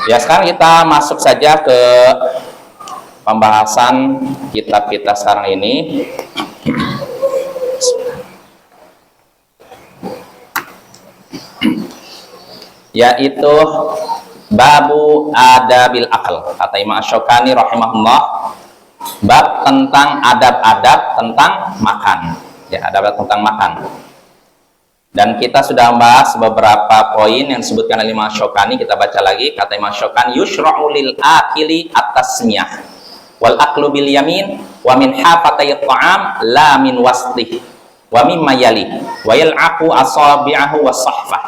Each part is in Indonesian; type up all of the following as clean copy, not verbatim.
Ya, sekarang kita masuk saja ke pembahasan kitab kita sekarang ini. Yaitu Babu Adabil Akal, kata Imam Asy-Syaukani rahimahullah, bab tentang adab-adab tentang makan. Ya, adab tentang makan. Dan kita sudah membahas beberapa poin yang disebutkan oleh Imam Asy-Syaukani. Kita baca lagi, kata Imam Asy-Syaukani, yushra'u lil akili at-tasmiyah wal aklu bil yamin wa min hafatay ta'am la min waslih wa mimma yali wa yal'aqu asabi'ahu was sahfah.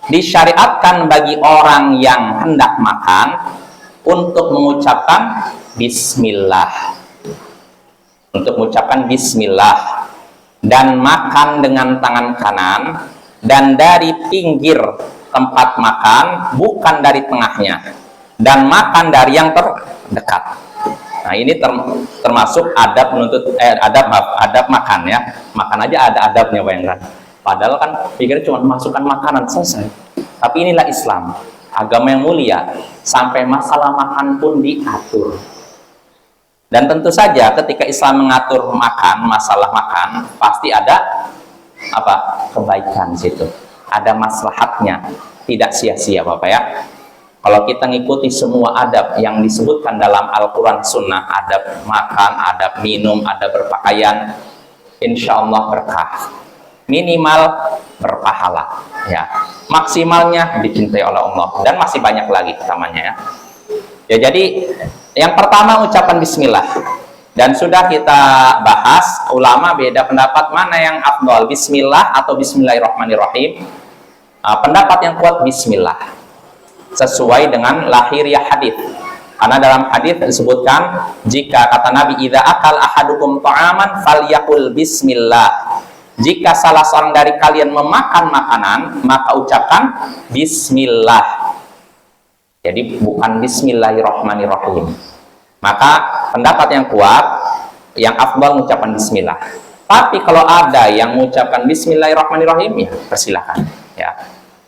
Disyariatkan bagi orang yang hendak makan untuk mengucapkan bismillah, untuk mengucapkan bismillah, dan makan dengan tangan kanan, dan dari pinggir tempat makan, bukan dari tengahnya, dan makan dari yang terdekat. Nah, ini termasuk adab menuntut adab makan, ya. Makan aja ada adabnya, bayangkan. Padahal kan pikirnya cuma masukkan makanan selesai. Tapi inilah Islam, agama yang mulia, sampai masalah makan pun diatur. Dan tentu saja ketika Islam mengatur makan, masalah makan, pasti ada apa? Kebaikan situ. Ada maslahatnya, tidak sia-sia, Bapak, ya. Kalau kita ngikuti semua adab yang disebutkan dalam Al-Quran Sunnah, adab makan, adab minum, adab berpakaian, insya Allah berkah. Minimal berpahala, ya. Maksimalnya dicintai oleh Allah, dan masih banyak lagi namanya, ya. Ya, jadi yang pertama ucapan bismillah, dan sudah kita bahas, ulama beda pendapat mana yang afdal, bismillah atau bismillahirrahmanirrahim. Pendapat yang kuat bismillah, sesuai dengan lahiriah hadis. Karena dalam hadis disebutkan, jika kata Nabi, idza akal ahadukum ta'aman falyaqul bismillah. Jika salah seorang dari kalian memakan makanan, maka ucapkan bismillah. Jadi bukan bismillahirrahmanirrahim. Maka pendapat yang kuat, yang afdal mengucapkan bismillah. Tapi kalau ada yang mengucapkan bismillahirrahmanirrahim, ya persilahkan, ya,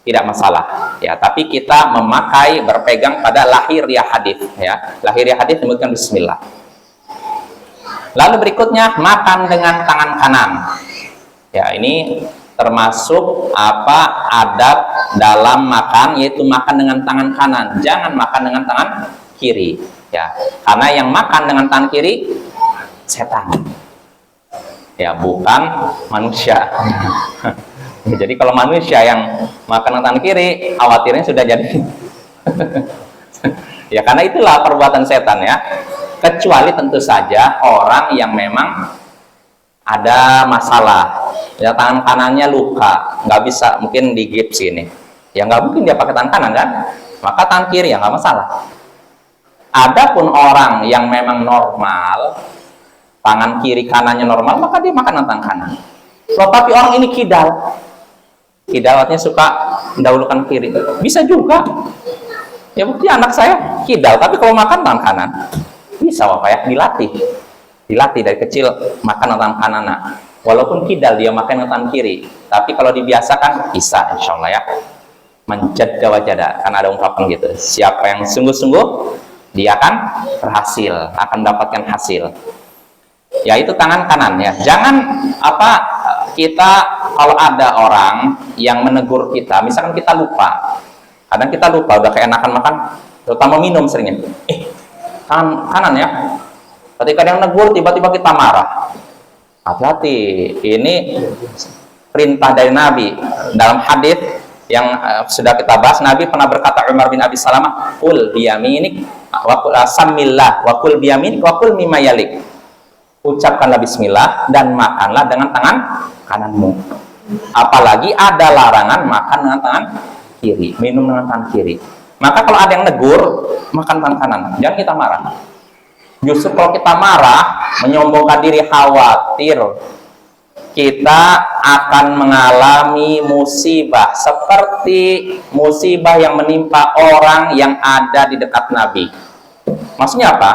tidak masalah, ya. Tapi kita memakai, berpegang pada lahiriah hadis, ya. Lahiriah hadis menyebutkan bismillah. Lalu berikutnya makan dengan tangan kanan. Ya, ini termasuk apa adab dalam makan, yaitu makan dengan tangan kanan, jangan makan dengan tangan kiri, ya. Karena yang makan dengan tangan kiri setan, ya, bukan manusia. Jadi kalau manusia yang makan dengan tangan kiri, khawatirnya sudah jadi ya, karena itulah perbuatan setan, ya. Kecuali tentu saja orang yang memang ada masalah, ya, tangan kanannya luka, nggak bisa, mungkin di gips ini, ya nggak mungkin dia pakai tangan kanan, kan, maka tangan kiri, ya nggak masalah. Adapun orang yang memang normal, tangan kiri kanannya normal, maka dia makan dengan tangan kanan. Tapi orang ini kidal artinya suka mendahulukan kiri, bisa juga, ya. Bukti anak saya kidal, tapi kalau makan tangan kanan, bisa, Bapak, ya, dilatih dari kecil makan tangan kanan. Walaupun kidal dia makan dengan tangan kiri, tapi kalau dibiasakan bisa, insya Allah, ya. Menjada wajada, karena ada ungkapan gitu, siapa yang sungguh-sungguh dia akan berhasil, akan mendapatkan hasil. Ya, itu tangan kanan, ya. Jangan kita kalau ada orang yang menegur kita, misalkan kita lupa, kadang kita lupa, udah keenakan makan, terutama minum seringnya, tangan kanan, ya. Ketika dia menegur, tiba-tiba kita marah, hati-hati, ini perintah dari Nabi. Dalam hadis yang sudah kita bahas, Nabi pernah berkata, Umar bin Abi Salamah, qul biyaminik wa qul samillah wa qul biyaminik wa qul mimma yalik. Ucapkanlah bismillah dan makanlah dengan tangan kananmu. Apalagi ada larangan makan dengan tangan kiri, minum dengan tangan kiri. Maka kalau ada yang negur, makan tangan kanan, jangan kita marah. Justru kalau kita marah, menyombongkan diri, khawatir kita akan mengalami musibah seperti musibah yang menimpa orang yang ada di dekat Nabi. Maksudnya apa?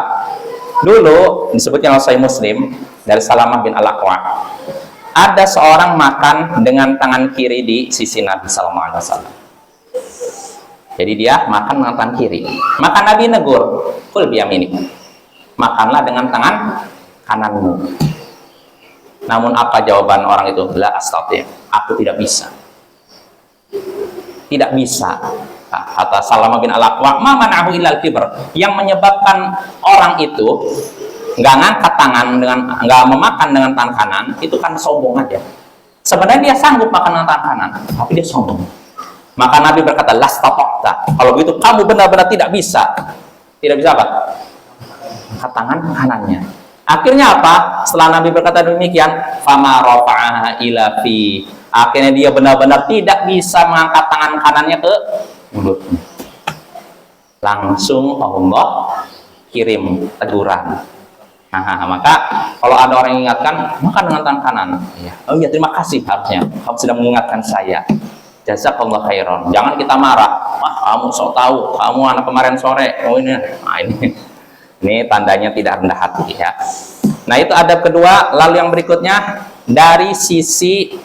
Dulu disebutnya oleh Sahih Muslim dari Salamah bin Al-Aqwa, ada seorang makan dengan tangan kiri di sisi Nabi Sallallahu Alaihi Wasallam. Jadi dia makan dengan tangan kiri. Maka Nabi negur, kul biyaminik, makanlah dengan tangan kananmu. Namun apa jawaban orang itu? La astati', aku tidak bisa. Tidak bisa. Kata Salamah bin Al-Aqwa, ma mana'ahu illal kibr. Yang menyebabkan orang itu nggak ngangkat tangan dengan, nggak memakan dengan tangan kanan, itu kan sombong aja. Sebenarnya dia sanggup makan dengan tangan kanan, tapi dia sombong. Maka Nabi berkata, lastatokta. Kalau begitu kamu benar-benar tidak bisa. Tidak bisa apa? Angkat tangan kanannya. Akhirnya apa? Setelah Nabi berkata demikian, fama rafa'aha ila fi. Akhirnya dia benar-benar tidak bisa mengangkat tangan kanannya ke mulutnya. Langsung Allah kirim teguran. Nah, maka kalau ada orang yang ingatkan, makan dengan tangan kanan. Ya. Oh iya, terima kasih harusnya. Kamu sudah mengingatkan saya. Jazakallah khairan. Jangan kita marah. Wah, kamu sok tahu. Kamu anak kemarin sore. Oh ini. Nah, ini tandanya tidak rendah hati ya. Nah, itu adab kedua. Lalu yang berikutnya dari sisi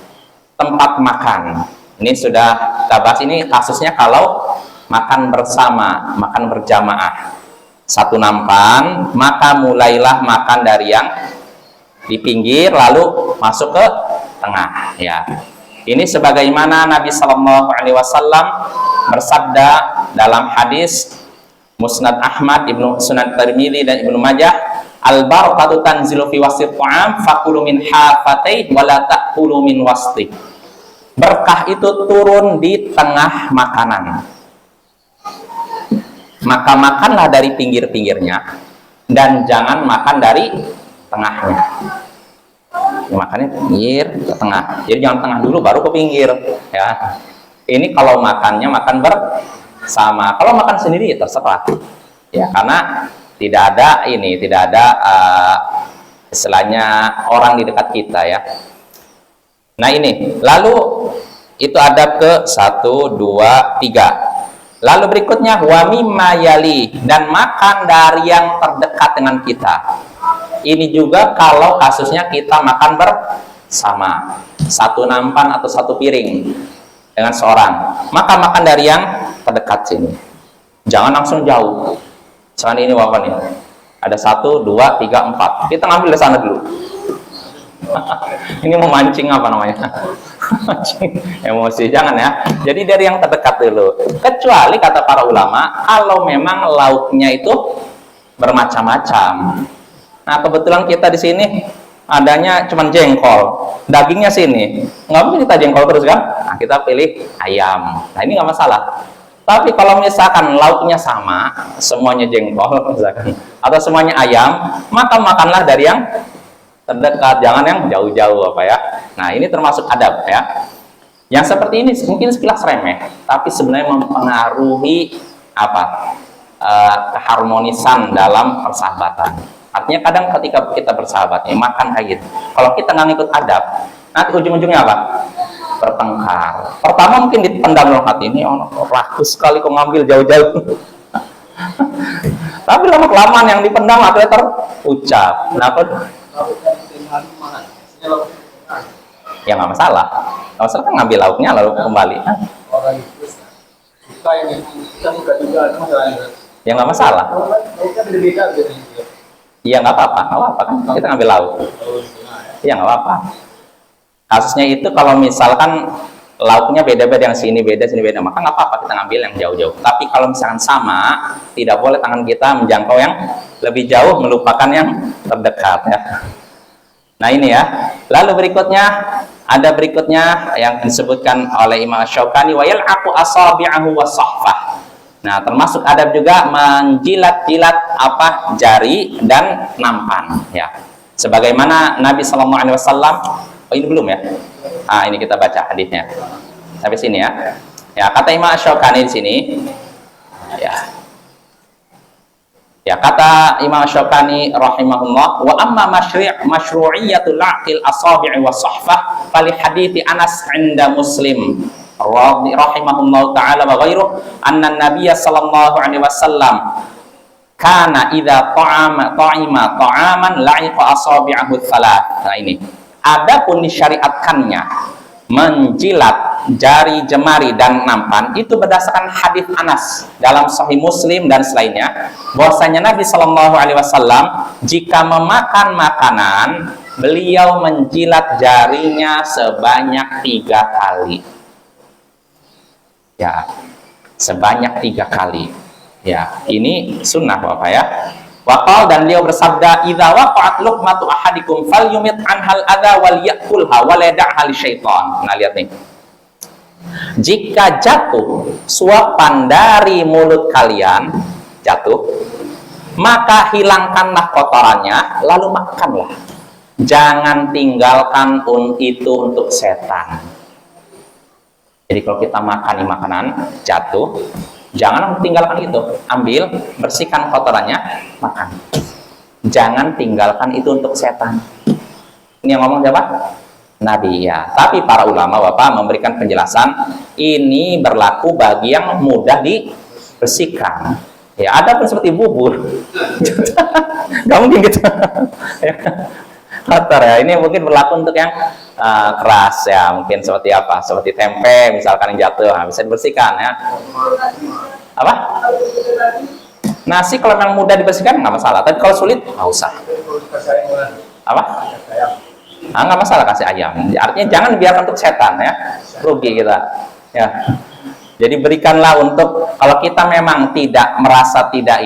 tempat makan. Ini sudah kita bahas, ini kasusnya kalau makan bersama, makan berjamaah. Satu nampan, maka mulailah makan dari yang di pinggir lalu masuk ke tengah ya. Ini sebagaimana Nabi Shallallahu Alaihi Wasallam bersabda dalam hadis Musnad Ahmad, Ibnu Sunan Tirmidzi dan Ibnu Majah, al barakatu tanzilu fi wasit ta'am fakulu min hafatih wa la ta'kulu min wasti. Berkah itu turun di tengah makanan. Maka makanlah dari pinggir-pinggirnya dan jangan makan dari tengahnya. Makannya pinggir ke tengah. Jadi jangan tengah dulu baru ke pinggir ya. Ini kalau makannya makan bersama. Kalau makan sendiri ya terserah. Ya, karena tidak ada istilahnya orang di dekat kita ya. Nah, ini. Lalu itu adab ke 1 2 3. Lalu berikutnya wa mimma yali, dan makan dari yang terdekat dengan kita. Ini juga kalau kasusnya kita makan bersama, satu nampan atau satu piring dengan seorang, maka makan dari yang terdekat sini. Jangan langsung jauh. Misalkan ini wawan ya. Ada 1 2 3 4. Kita ngambil dari sana dulu. Ini memancing apa namanya? Emosi, jangan ya. Jadi dari yang terdekat dulu. Kecuali kata para ulama, kalau memang lauknya itu bermacam-macam. Nah, kebetulan kita di sini adanya cuman jengkol, dagingnya sini. Nggak mungkin kita jengkol terus kan? Nah, kita pilih ayam. Nah, ini nggak masalah. Tapi kalau misalkan lauknya sama, semuanya jengkol misalkan, atau semuanya ayam, maka makanlah dari yang terdekat, jangan yang jauh-jauh apa ya. Nah, ini termasuk adab ya. Yang seperti ini mungkin sekilas remeh, tapi sebenarnya mempengaruhi apa? Keharmonisan dalam persahabatan. Artinya kadang ketika kita bersahabat, makan kayak gitu. Kalau kita nggak ngikut adab, nanti ujung-ujungnya apa? Bertengkar. Pertama mungkin dipendam dalam hati, ini rakus sekali kok ngambil jauh-jauh. Tapi lama kelamaan yang dipendam akhirnya terucap. Kenapa? Ya nggak masalah. Nggak masalah kan ngambil lauknya lalu kembali. Orang itu suka yang kita suka juga, Ya nggak masalah. Iya nggak apa-apa kan kita ngambil lauk. Iya nggak apa-apa. Kasusnya itu kalau misalkan lauknya beda-beda, yang sini beda, maka nggak apa-apa kita ngambil yang jauh-jauh. Tapi kalau misalkan sama, tidak boleh tangan kita menjangkau yang lebih jauh, melupakan yang terdekat ya. Nah ini ya. Lalu berikutnya ada yang disebutkan oleh Imam Asy-Syaukani, wa yal'aqu asabi'ahu wa sahfah. Nah, termasuk adab juga menjilat-jilat apa jari dan nampan ya. Sebagaimana Nabi Sallallahu Alaihi Wasallam, oh ini belum ya? Ah, ini kita baca hadisnya. Sampai sini ya. Ya, kata Imam Asy-Syaukani di sini ya. Ya, kata Imam Asy-Syaukani rahimahullah, wa amma masyru'iyatul la'qil asabi'i wa sahfah fali hadithi Anas 'inda Muslim rahimahullah ta'ala wa ghairuh anna Nabiyya sallallahu alaihi wasallam kana idza ta'ima ta'aman la'iqa asabi'ahu thalath. Nah ini adapun disyariatkannya menjilat jari jemari dan nampan itu berdasarkan hadis Anas dalam Sahih Muslim dan selainnya, bahwasanya Nabi Shallallahu Alaihi Wasallam jika memakan makanan beliau menjilat jarinya sebanyak 3 kali. Ya, sebanyak 3 kali. Ya, ini sunnah Bapak ya. Waqal, dan beliau bersabda, "Idza waqa'at luqmatu ahadikum falyumit anhal adza wal yakulha wa la yad'ha lisyaitan." Nah, lihat nih. Jika jatuh suapan dari mulut kalian, jatuh, maka hilangkanlah kotorannya, lalu makanlah. Jangan tinggalkan itu untuk setan. Jadi kalau kita makan makanan jatuh, jangan tinggalkan itu, ambil, bersihkan kotorannya, makan. Jangan tinggalkan itu untuk setan. Ini yang ngomong siapa? Nabi ya. Tapi para ulama Bapak memberikan penjelasan, ini berlaku bagi yang mudah dibersihkan. Ya, ada pun seperti bubur. Gak mungkin gitu. Kotor ya. Ini mungkin berlaku untuk yang keras ya, mungkin seperti apa? Seperti tempe misalkan yang jatuh, bisa dibersihkan ya. Apa? Nasi kalau memang mudah dibersihkan nggak masalah, tapi kalau sulit nggak usah. Apa? Nggak masalah kasih ayam. Artinya jangan biarkan untuk setan ya, rugi kita. Ya. Jadi berikanlah untuk, kalau kita memang tidak merasa tidak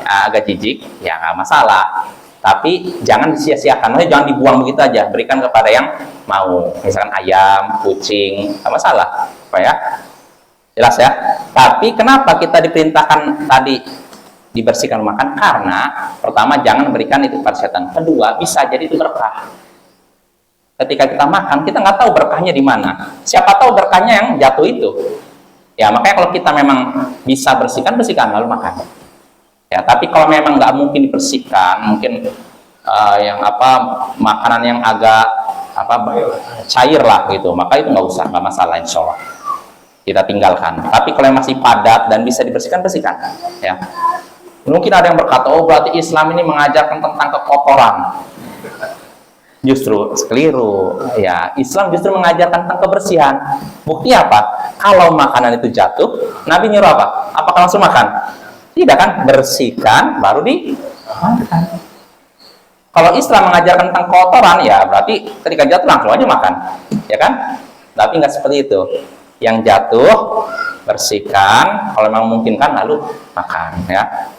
agak jijik, ya nggak masalah. Tapi jangan disia-siakan, maksudnya jangan dibuang begitu aja. Berikan kepada yang mau, misalkan ayam, kucing, nggak masalah, apa ya? Jelas ya. Tapi kenapa kita diperintahkan tadi dibersihkan makan? Karena pertama jangan berikan itu pada setan. Kedua bisa jadi itu berkah. Ketika kita makan kita nggak tahu berkahnya di mana. Siapa tahu berkahnya yang jatuh itu. Ya makanya kalau kita memang bisa bersihkan lalu makan. Ya, tapi kalau memang nggak mungkin dibersihkan, mungkin yang makanan yang agak cair lah gitu, maka itu nggak usah, nggak masalah, insya Allah kita tinggalkan. Tapi kalau yang masih padat dan bisa dibersihkan, bersihkan. Ya, mungkin ada yang berkata, oh berarti Islam ini mengajarkan tentang kekotoran. Justru keliru. Ya, Islam justru mengajarkan tentang kebersihan. Bukti apa? Kalau makanan itu jatuh, Nabi nyuruh apa? Apakah langsung makan? Tidak kan, bersihkan baru dimakan. Kalau Islam mengajarkan tentang kotoran, ya berarti ketika jatuh langsung aja makan, ya kan? Tapi nggak seperti itu. Yang jatuh bersihkan, kalau memang memungkinkan lalu makan, ya.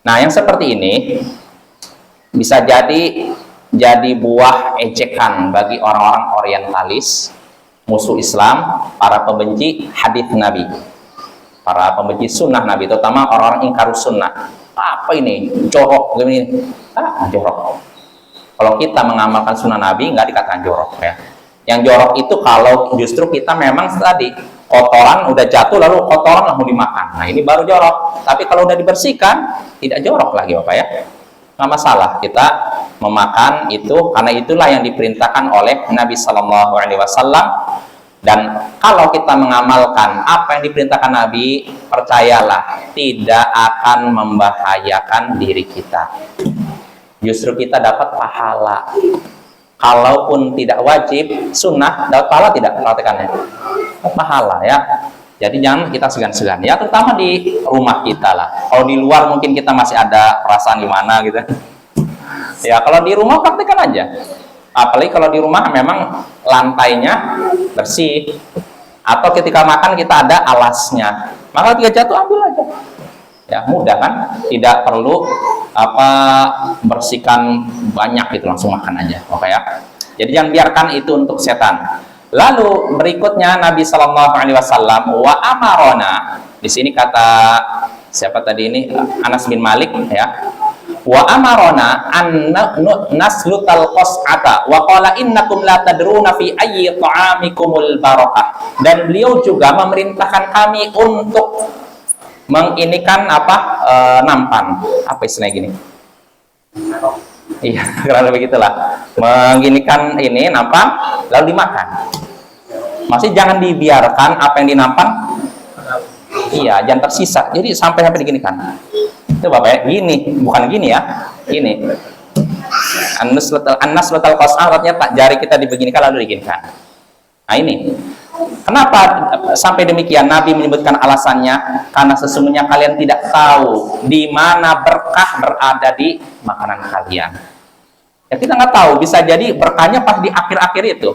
Nah, yang seperti ini bisa jadi buah ejekan bagi orang-orang orientalis, musuh Islam, para pembenci hadis Nabi. Para pembenci sunnah Nabi, terutama orang-orang ingkarus sunnah. Apa ini? Jorok begini. Jorok. Kalau kita mengamalkan sunnah Nabi, nggak dikatakan jorok ya. Yang jorok itu kalau justru kita memang tadi kotoran udah jatuh lalu kotoran langsung dimakan. Nah ini baru jorok. Tapi kalau udah dibersihkan, tidak jorok lagi Bapak ya. Nggak masalah kita memakan itu, karena itulah yang diperintahkan oleh Nabi Shallallahu Alaihi Wasallam. Dan kalau kita mengamalkan apa yang diperintahkan Nabi, percayalah tidak akan membahayakan diri kita. Justru kita dapat pahala. Kalaupun tidak wajib, sunnah, dapat pahala tidak praktekannya? Pahala ya. Jadi jangan kita segan-segan ya, terutama di rumah kita lah. Kalau di luar mungkin kita masih ada perasaan gimana gitu. Ya kalau di rumah praktekkan aja. Apalagi kalau di rumah memang lantainya bersih, atau ketika makan kita ada alasnya, maka ketika jatuh ambil aja. Ya mudah kan, tidak perlu bersihkan banyak gitu, langsung makan aja, oke ya. Jadi jangan biarkan itu untuk setan. Lalu berikutnya Nabi Shallallahu Alaihi Wasallam wa amarona, di sini kata siapa tadi ini, Anas bin Malik ya. Wa amarona an naslutal qas'ata wa qala innakum la tadruna fi ayyi ta'amikumul barakah. Dan beliau juga memerintahkan kami untuk menginikan nampan. Apa istilahnya gini? Iya, kurang lebih begitulah. Menginikan ini nampan lalu dimakan. Masih jangan dibiarkan apa yang dinampan. Iya, jangan tersisa. Jadi sampai diginikan. Itu Bapak ya, gini, bukan gini ya, gini. An-naslatul qas'ah artinya jari kita dibeginikan lalu diginikan. Nah ini. Kenapa sampai demikian Nabi menyebutkan alasannya? Karena sesungguhnya kalian tidak tahu di mana berkah berada di makanan kalian. Ya kita nggak tahu, bisa jadi berkahnya pas di akhir-akhir itu.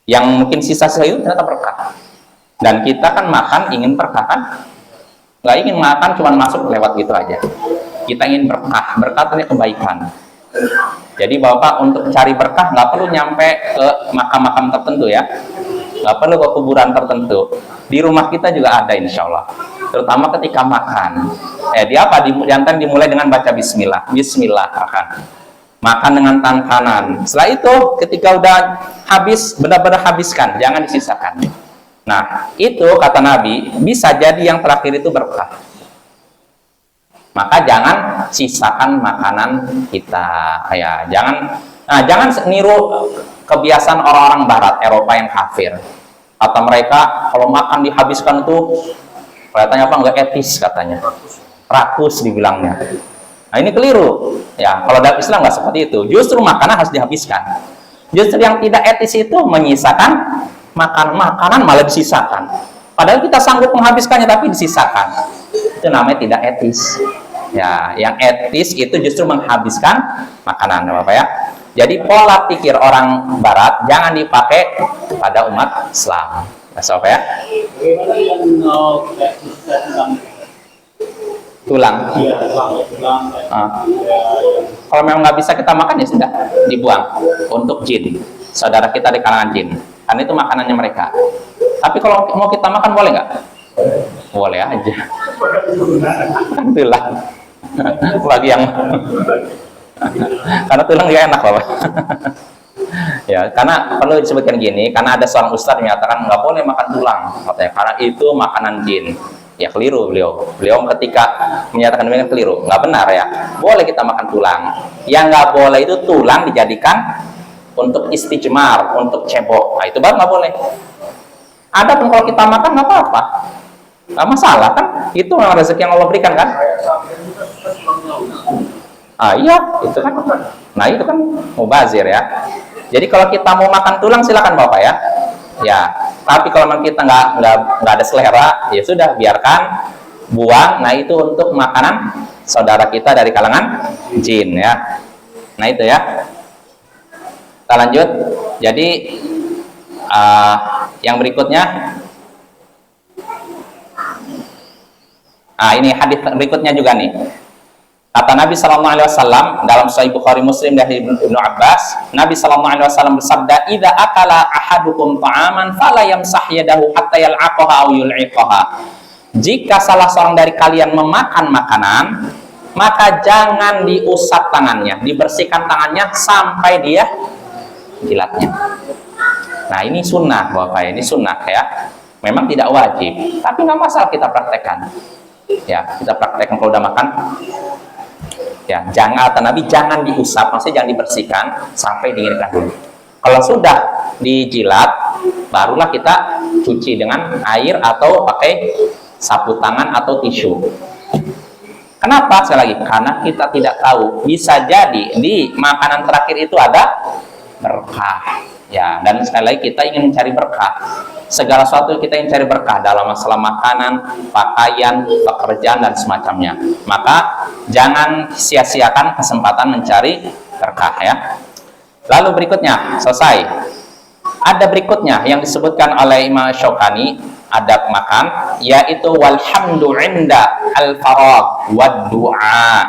Yang mungkin sisa-sisa itu ternyata berkah. Dan kita kan makan ingin berkah kan? Nggak ingin makan cuma masuk lewat gitu aja. Kita ingin berkah, berkah itu kebaikan. Jadi Bapak untuk cari berkah nggak perlu nyampe ke makam-makam tertentu ya. Nggak perlu ke kuburan tertentu. Di rumah kita juga ada insya Allah. Terutama ketika makan. Jantan dimulai dengan baca bismillah. Bismillah makan. Makan dengan tangan kanan. Setelah itu ketika udah habis, benar-benar habiskan. Jangan disisakan. Nah itu kata Nabi, bisa jadi yang terakhir itu berkah. Maka jangan sisakan makanan kita. Ya, jangan niru kebiasaan orang-orang Barat, Eropa yang kafir. Atau mereka kalau makan dihabiskan tuh kelihatannya apa nggak etis katanya, rakus dibilangnya. Nah ini keliru. Ya kalau dalam Islam nggak seperti itu. Justru makanan harus dihabiskan. Justru yang tidak etis itu menyisakan makanan malah disisakan. Padahal kita sanggup menghabiskannya tapi disisakan. Itu namanya tidak etis. Ya, yang etis itu justru menghabiskan makanan, Bapak ya. Jadi pola pikir orang Barat jangan dipakai pada umat Islam. Bapak ya. Bagaimana yang kayak Tulang. Iya, tulang. Kalau memang nggak bisa kita makan ya sudah dibuang untuk jin, saudara kita di kalangan jin. Karena itu makanannya mereka. Tapi kalau mau kita makan boleh nggak? Boleh aja. Kan tulang. Lagi yang karena tulang dia enak Bapak. Ya, karena perlu disebutkan gini, karena ada seorang ustadz menyatakan nggak boleh makan tulang, katanya, karena itu makanan jin. Ya keliru beliau ketika menyatakan demikian keliru, nggak benar ya. Boleh kita makan tulang. Yang nggak boleh itu tulang dijadikan untuk istijmar, untuk cebok. Nah itu baru nggak boleh. Ada pun kalau kita makan nggak apa-apa, nggak masalah kan? Itu memang rezeki yang Allah berikan kan? Iya, itu kan. Nah itu kan mubazir ya. Jadi kalau kita mau makan tulang silakan Bapak ya. Ya, tapi kalau memang kita nggak ada selera, ya sudah biarkan, buang. Nah itu untuk makanan saudara kita dari kalangan jin ya. Nah itu ya. Kita lanjut. Jadi yang berikutnya, ini hadis berikutnya juga nih. Kata Nabi Sallallahu Alaihi Wasallam dalam Sahih Bukhari Muslim dari Ibnu Abbas, Nabi Sallallahu Alaihi Wasallam bersabda, "Idza akala ahadukum ta'aman fala yamsah yadahu hatta yal'aqaha aw yul'iqaha." Jika salah seorang dari kalian memakan makanan, maka jangan diusap tangannya, dibersihkan tangannya sampai dia jilatnya. Nah ini sunnah Bapak, ini sunnah ya. Memang tidak wajib, tapi nggak masalah kita praktekkan. Ya kita praktekkan kalau udah makan. Ya, kata Nabi jangan diusap, maksudnya jangan dibersihkan sampai dinginkan dulu. Kalau sudah dijilat, barulah kita cuci dengan air atau pakai sapu tangan atau tisu. Kenapa? Sekali lagi, karena kita tidak tahu, bisa jadi di makanan terakhir itu ada berkah. Ya, dan sekali lagi kita ingin mencari berkah. Segala sesuatu kita ingin cari berkah dalam masalah makanan, pakaian, pekerjaan dan semacamnya. Maka jangan sia-siakan kesempatan mencari berkah ya. Lalu berikutnya, selesai. Ada berikutnya yang disebutkan oleh Imam Syaukani, adab makan, yaitu walhamdu inda al-faragh wad du'a.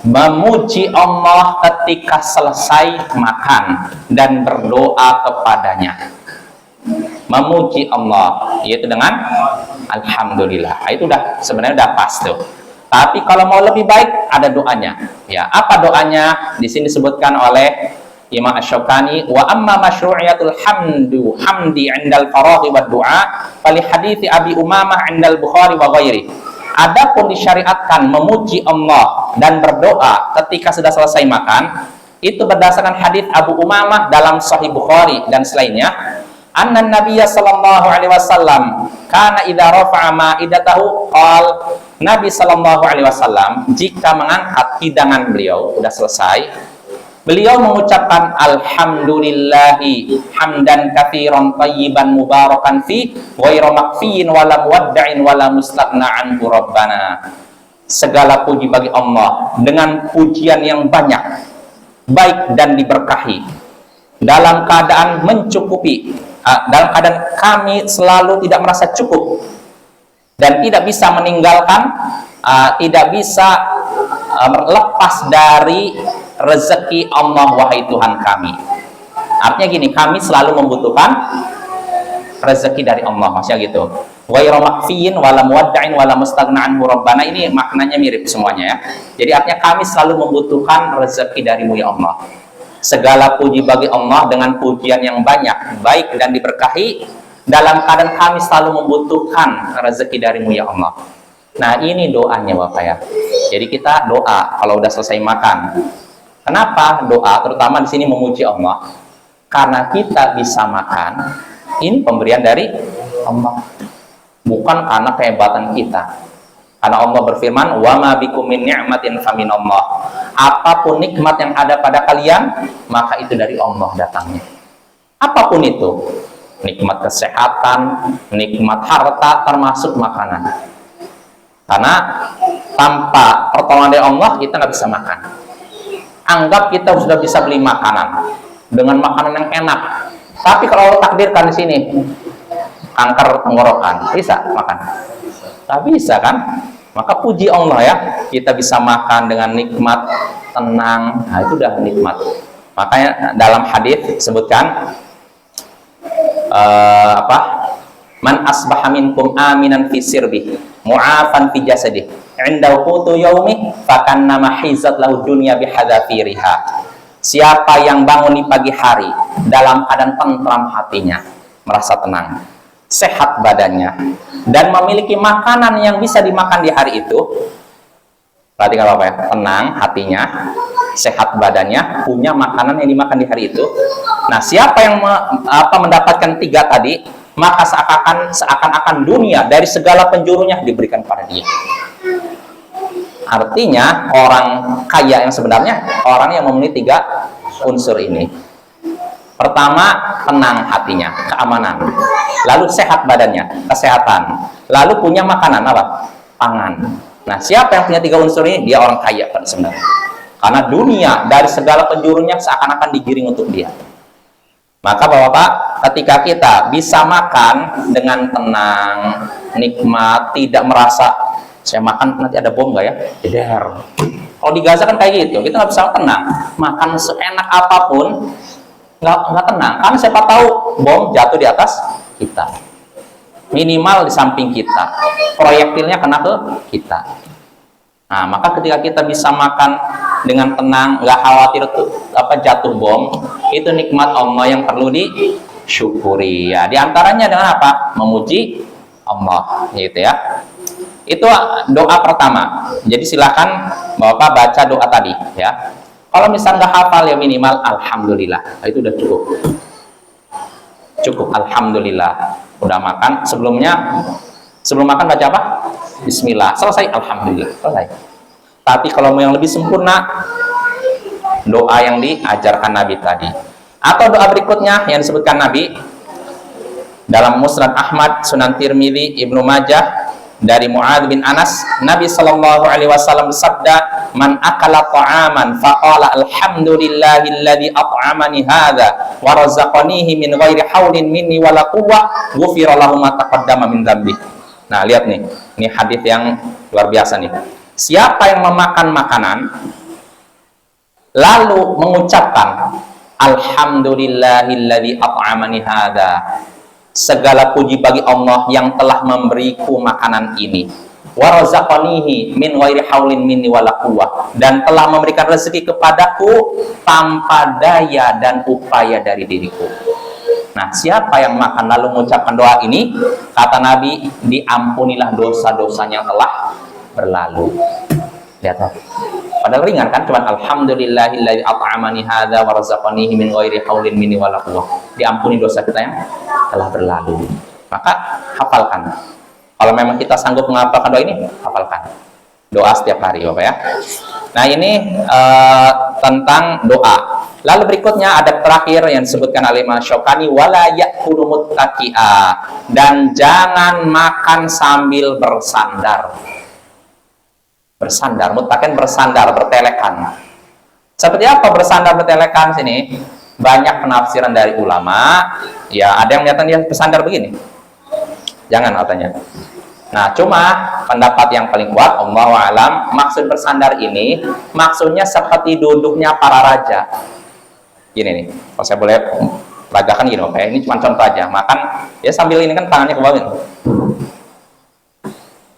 Memuji Allah ketika selesai makan dan berdoa kepadanya. Memuji Allah yaitu dengan alhamdulillah. Itu sebenarnya udah pas tuh. Tapi kalau mau lebih baik ada doanya. Ya, apa doanya? Di sini disebutkan oleh Imam Asy-Syaukani, wa amma masyru'iyatul hamdi 'indal faraghi wad du'a fali hadithi Abi Umamah 'indal Bukhari wa ghairi. Adapun disyariatkan memuji Allah dan berdoa ketika sudah selesai makan, itu berdasarkan hadis Abu Umamah dalam Sahih Bukhari dan selainnya. anna Nabiyya sallallahu alaihi wasallam kana idza rafa'a ma'idatahu qal, Nabi sallallahu alaihi wasallam jika mengangkat hidangan beliau udah selesai, beliau mengucapkan alhamdulillahi hamdan katsiran thayyiban mubarakan fi ghairu makfiin wala muwadda'in wala mustaghna anhu rabbana. Segala puji bagi Allah dengan pujian yang banyak, baik dan diberkahi, dalam keadaan mencukupi, dalam keadaan kami selalu tidak merasa cukup dan tidak bisa meninggalkan, tidak bisa lepas dari rezeki Allah, wahai Tuhan kami. Artinya gini, kami selalu membutuhkan rezeki dari Allah, maksudnya gitu. Ghairu makfiin wala muwadda'in wala mustaghna anhu rabbana, ini maknanya mirip semuanya ya. Jadi artinya kami selalu membutuhkan rezeki darimu ya Allah. Segala puji bagi Allah dengan pujian yang banyak, baik dan diberkahi, dalam keadaan kami selalu membutuhkan rezeki darimu ya Allah. Nah, ini doanya Bapak ya. Jadi kita doa kalau udah selesai makan. Kenapa doa? Terutama di sini memuji Allah. Karena kita bisa makan, ini pemberian dari Allah. Bukan karena kehebatan kita. Karena Allah berfirman, "Wa ma bikum min ni'matin faminallah." Apapun nikmat yang ada pada kalian, maka itu dari Allah datangnya. Apapun itu, nikmat kesehatan, nikmat harta, termasuk makanan. Karena tanpa pertolongan dari Allah, kita nggak bisa makan. Anggap kita sudah bisa beli makanan dengan makanan yang enak, tapi kalau Allah takdirkan di sini kanker tenggorokan, bisa makan? Tak bisa kan? Maka puji Allah ya, kita bisa makan dengan nikmat, tenang. Nah, itu udah nikmat. Makanya dalam hadis disebutkan man asbaha minkum aminan fi sirbi mu'afan fi jasadih inda qutu yaumi fakannama hizat lahu dunya bihadzafiriha. Siapa yang bangun di pagi hari dalam keadaan tentram hatinya, merasa tenang, sehat badannya, dan memiliki makanan yang bisa dimakan di hari itu, berarti kalau apa ya, tenang hatinya, sehat badannya, punya makanan yang dimakan di hari itu. Nah, siapa yang mendapatkan tiga tadi, maka seakan-akan dunia dari segala penjurunya diberikan pada dia. Artinya orang kaya yang sebenarnya orang yang memenuhi tiga unsur ini. Pertama, tenang hatinya, keamanan. Lalu sehat badannya, kesehatan. Lalu punya makanan apa? Pangan. Nah, siapa yang punya tiga unsur ini? Dia orang kaya pada sebenarnya. Karena dunia dari segala penjurunya seakan-akan digiring untuk dia. Maka Bapak-Bapak, ketika kita bisa makan dengan tenang, nikmat, tidak merasa saya makan nanti ada bom nggak ya? Jeder. Kalau di Gaza kan kayak gitu, kita nggak bisa tenang. Makan seenak apapun, nggak tenang. Karena siapa tahu bom jatuh di atas kita, minimal di samping kita, proyektilnya kena ke kita. Nah, maka ketika kita bisa makan dengan tenang, nggak khawatir jatuh bom, itu nikmat Allah yang perlu disyukuri. Ya, diantaranya dengan apa? Memuji Allah, gitu ya. Itu doa pertama. Jadi silakan Bapak baca doa tadi, ya. Kalau misalnya nggak hafal ya minimal alhamdulillah, itu udah cukup. Cukup alhamdulillah. Udah makan, sebelum makan baca apa? Bismillah. Selesai alhamdulillah. Selesai. Tapi kalau mau yang lebih sempurna, doa yang diajarkan Nabi tadi. Atau doa berikutnya yang disebutkan Nabi dalam Musnad Ahmad, Sunan Tirmidzi, Ibnu Majah dari Mu'adz bin Anas, Nabi sallallahu alaihi wasallam bersabda, "Man akala ta'aman faqala alhamdulillahilladzi at'amani hadza wa razaqanihi min ghairi haulin minni wala quwwah, ghufira lahu ma taqaddama min dzambi." Nah, lihat nih. Ini hadis yang luar biasa nih. Siapa yang memakan makanan lalu mengucapkan alhamdulillahilladzi at'amani hadza, segala puji bagi Allah yang telah memberiku makanan ini, wa razaqanihi min ghairi haulin minni wala quwwah, dan telah memberikan rezeki kepadaku tanpa daya dan upaya dari diriku. Nah, siapa yang makan lalu mengucapkan doa ini, kata Nabi, diampunilah dosa-dosanya yang telah berlalu. Lihat loh. Padahal ringan kan, cuman alhamdulillahilladzi at'amani hadza wa razaqanihi min ghairi haulin minni wala quwwah. Diampuni dosa kita yang telah berlalu. Maka hafalkan. Kalau memang kita sanggup menghafalkan doa ini, hafalkan. Doa setiap hari, Bapak ya. Nah, ini tentang doa. Lalu berikutnya ada terakhir yang disebutkan oleh Imam Syaukani, wala ya'kulu muttaqi'a, dan jangan makan sambil bersandar. Bersandar, muttaqin bersandar, bertelekan. Seperti apa bersandar bertelekan sini? Banyak penafsiran dari ulama. Ya, ada yang menyatakan dia bersandar begini. Jangan katanya. Nah, cuma pendapat yang paling kuat, Allahu a'lam, maksud bersandar ini maksudnya seperti duduknya para raja. Gini nih, kalau saya boleh ragakan gini, oke? Ini cuma contoh aja. Makan ya sambil ini kan tangannya ke bawah.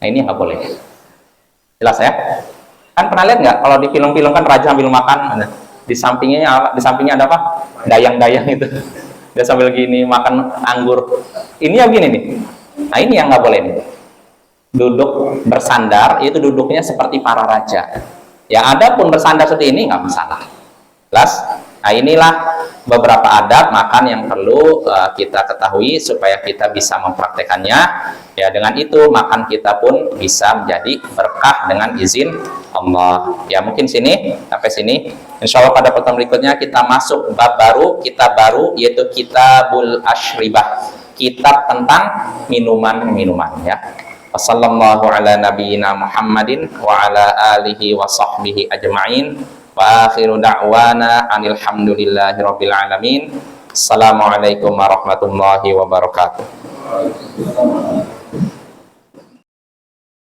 Nah, ini nggak boleh. Jelas ya? Kan pernah lihat nggak kalau di film-film kan raja sambil makan, di sampingnya ada apa? Dayang-dayang itu. Dia sambil gini makan anggur. Ini ya gini nih. Nah, ini yang nggak boleh nih. Duduk bersandar itu duduknya seperti para raja. Ya, ada pun bersandar seperti ini nggak masalah. Jelas? Nah, inilah beberapa adab makan yang perlu kita ketahui supaya kita bisa mempraktekannya. Ya, dengan itu makan kita pun bisa menjadi berkah dengan izin Allah. Ya, mungkin sampai sini. Insya Allah pada pertemuan berikutnya kita masuk bab baru, kitab baru, yaitu Kitabul Ashribah, kitab tentang minuman-minuman. Ya. Wassallallahu ala nabiyyina Muhammadin wa ala alihi wa sahbihi ajma'in. Wa akhiru da'wana anil hamdulillahi rabbil alamin. Assalamualaikum warahmatullahi wabarakatuh.